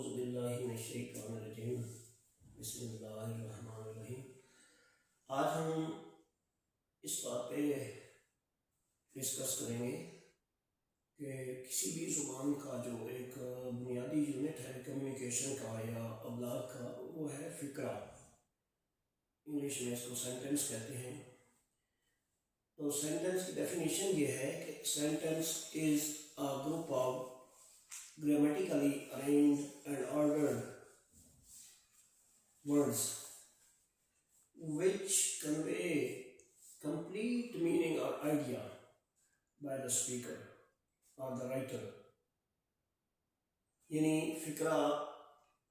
औज़ुबिल्लाहिमिनश्शैतानिर्रजीम बिस्मिल्लाहिर्रहमानिर्रहीम। आज हम इस बात पे डिस्कस करेंगे कि किसी भी ज़ुबान का जो एक बुनियादी यूनिट है कम्युनिकेशन का या अबलाग का, वो है फ़िक्रा। इंग्लिश में इसको सेंटेंस कहते हैं। तो सेंटेंस की डेफिनेशन ये है कि sentence is a group of grammatically arranged and ordered words which convey complete meaning or idea by the speaker or the writer। यानी फ़िक्रा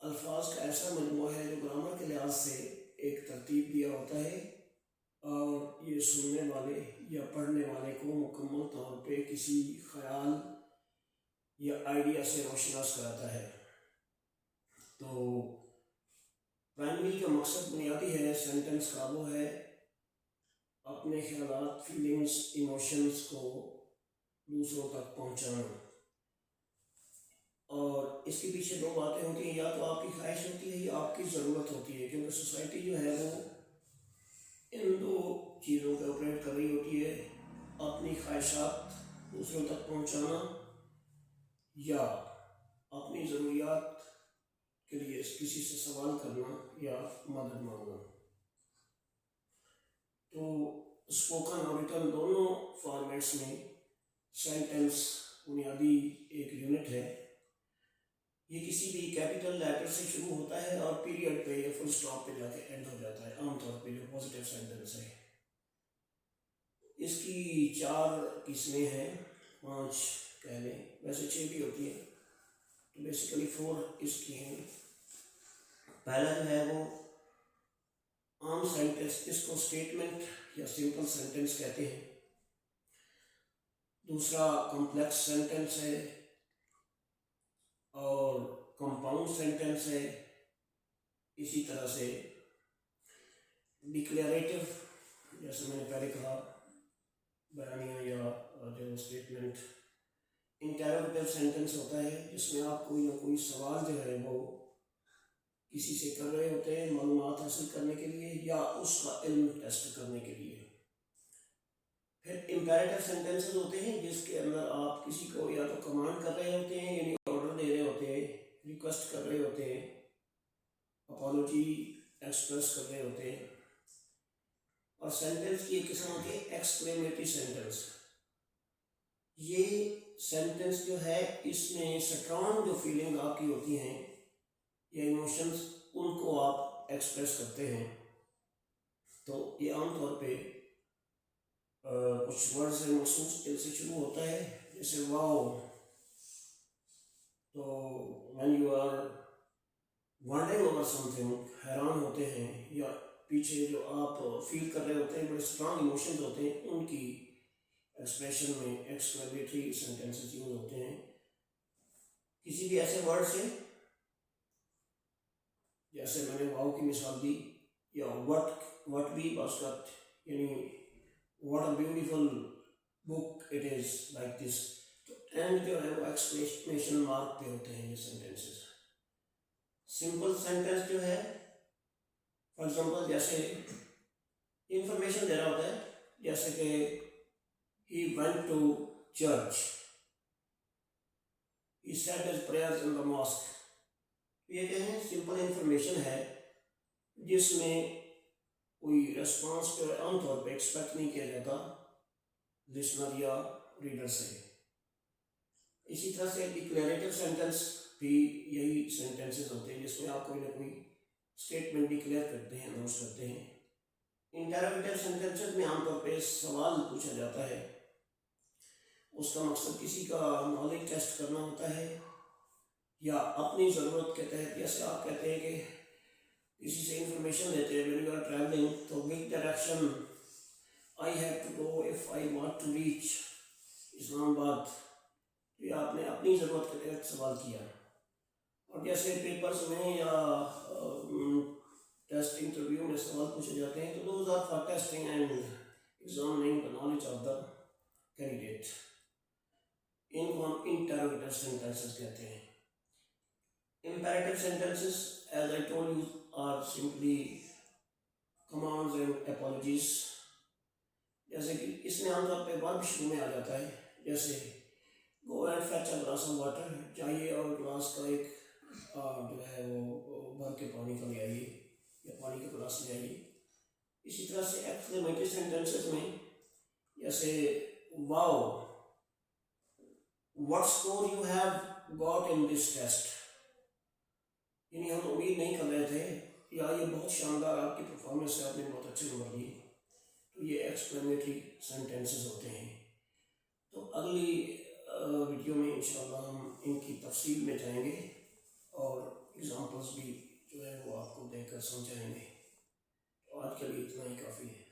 अल्फाज का ऐसा मजमूआ है जो ग्रामर के लिहाज से एक तरतीब दिया होता है और ये सुनने वाले या पढ़ने वाले को मुकम्मल तौर पे किसी ख्याल या आइडिया से रोशनास कराता है। तो प्राइमरी जो मकसद बुनियादी है सेंटेंस का, वो है अपने ख्यालात, फीलिंग्स, इमोशंस को दूसरों तक पहुंचाना। और इसके पीछे दो बातें होती हैं, या तो आपकी ख्वाहिश होती है या आपकी ज़रूरत होती है, क्योंकि सोसाइटी जो है वो इन दो चीज़ों पे ऑपरेट कर रही होती है। अपनी ख्वाहिशात दूसरों तक पहुंचाना या अपनी ज़रूरियात के लिए किसी से सवाल करना या मदद मांगना। तो स्पोकन और रिटन दोनों फॉर्मेट्स में सेंटेंस बुनियादी एक यूनिट है। ये किसी भी कैपिटल लेटर से शुरू होता है और पीरियड पे या फुल स्टॉप पे जाके एंड हो जाता है, आमतौर पे जो पॉजिटिव सेंटेंस है। इसकी 4 किस्में हैं, 5 कह लें, वैसे 6 भी होती है, तो बेसिकली 4 इसकी हैं। पहला जो है वो आम सेंटेंस, इसको स्टेटमेंट या सिंपल सेंटेंस कहते हैं। दूसरा कॉम्प्लेक्स सेंटेंस है और कंपाउंड सेंटेंस है। इसी तरह से डिक्लेरेटिव, जैसे मैंने पहले कहा, बयानिया या जो स्टेटमेंट। इंटरोगेटिव सेंटेंस होता है जिसमें आप कोई ना कोई सवाल जो है वो किसी से कर रहे होते हैं मालूमात हासिल करने के लिए या उसका इल्म टेस्ट करने के लिए। फिर इम्पेरेटिव सेंटेंसेस होते हैं जिसके अंदर आप किसी को या तो कमांड कर रहे होते हैं, यानी ऑर्डर दे रहे होते हैं, रिक्वेस्ट कर रहे होते हैं, अपॉलॉजी एक्सप्रेस कर रहे होते हैं। और सेंटेंस की एक किस्म होती है एक्सक्लेमेटरी सेंटेंस। ये सेंटेंस जो है इसमें स्ट्रॉन्ग जो फीलिंग आपकी होती हैं या इमोशंस, उनको आप एक्सप्रेस करते हैं। तो ये आमतौर पे कुछ वर्ड से मखसूस दिल से शुरू होता है, जैसे वाओ। तो when you are wondering over something, हैरान होते हैं, या पीछे जो आप फील कर रहे होते हैं, बड़े स्ट्रॉन्ग इमोशंस होते हैं, उनकी एक्सप्रेशन में एक्सक्लेमेटरी सेंटेंसेस यूज होते हैं। किसी भी ऐसे वर्ड से, जैसे मैंने वाओ की मिसाल दी, या व्हाट बी बास्कट, यानी what a beautiful book it is, like this. तो एंड जो है वो एक्सक्लेमेशन मार्क पे होते हैं ये सेंटेंसेस। सिंपल सेंटेंस जो है, फॉर एग्जांपल, जैसे इंफॉर्मेशन दे रहा होता है, जैसे कि he went to church, he said his prayers in the mosque। ये क्या है, सिंपल इंफॉर्मेशन है जिसमें कोई रेस्पॉन्स पे आमतौर पे एक्सपेक्ट नहीं किया जाता लिसनर या रीडर से। इसी तरह से डिक्लेरेटिव सेंटेंस भी यही सेंटेंसेस होते हैं जिसमें आप कोई ना कोई स्टेटमेंट डिक्लेयर करते हैं, अनाउंस करते हैं। इंटरोगेटिव सेंटेंसेस में आमतौर पे सवाल पूछा जाता है, उसका मकसद किसी का नॉलेज टेस्ट करना होता है या अपनी ज़रूरत के तहत। जैसे आप कहते हैं कि किसी से इंफॉर्मेशन देते हैं, व्हेन यू आर ट्रैवलिंग, तो which direction I have to go if I want to reach Islamabad. ये आपने अपनी ज़रूरत के तहत सवाल किया। और जैसे पेपर्स में या टेस्ट इंटरव्यू में सवाल पूछे जाते हैं, तो those are for testing and examining the knowledge of the candidate. इनको हम इंटरोगेटिव सेंटेंसेस कहते हैं। Imperative sentences, as I told you, are simply commands and apologies. जैसे कि इसमें आमतौर पे वर्ब शुरू में आ जाता है, जैसे go and fetch a glass of water, जाइए और ग्लास का एक जो है वो भर के पानी का ले आइए या पानी का ग्लास ले आइए। इसी तरह से एक्सक्लेमेटरी सेंटेंसेस में जैसे wow, what score you have got in this test, यानी हम उम्मीद नहीं कर रहे थे, या ये बहुत शानदार आपकी परफॉर्मेंस है, आपने बहुत अच्छे नंबर लिए। तो ये एक्सक्लेमेटरी सेंटेंसेस होते हैं। तो अगली वीडियो में इंशाल्लाह हम इनकी तफसील में जाएंगे और एग्जांपल्स भी जो है वो आपको देकर समझाएंगे। तो आज के लिए इतना ही काफ़ी है।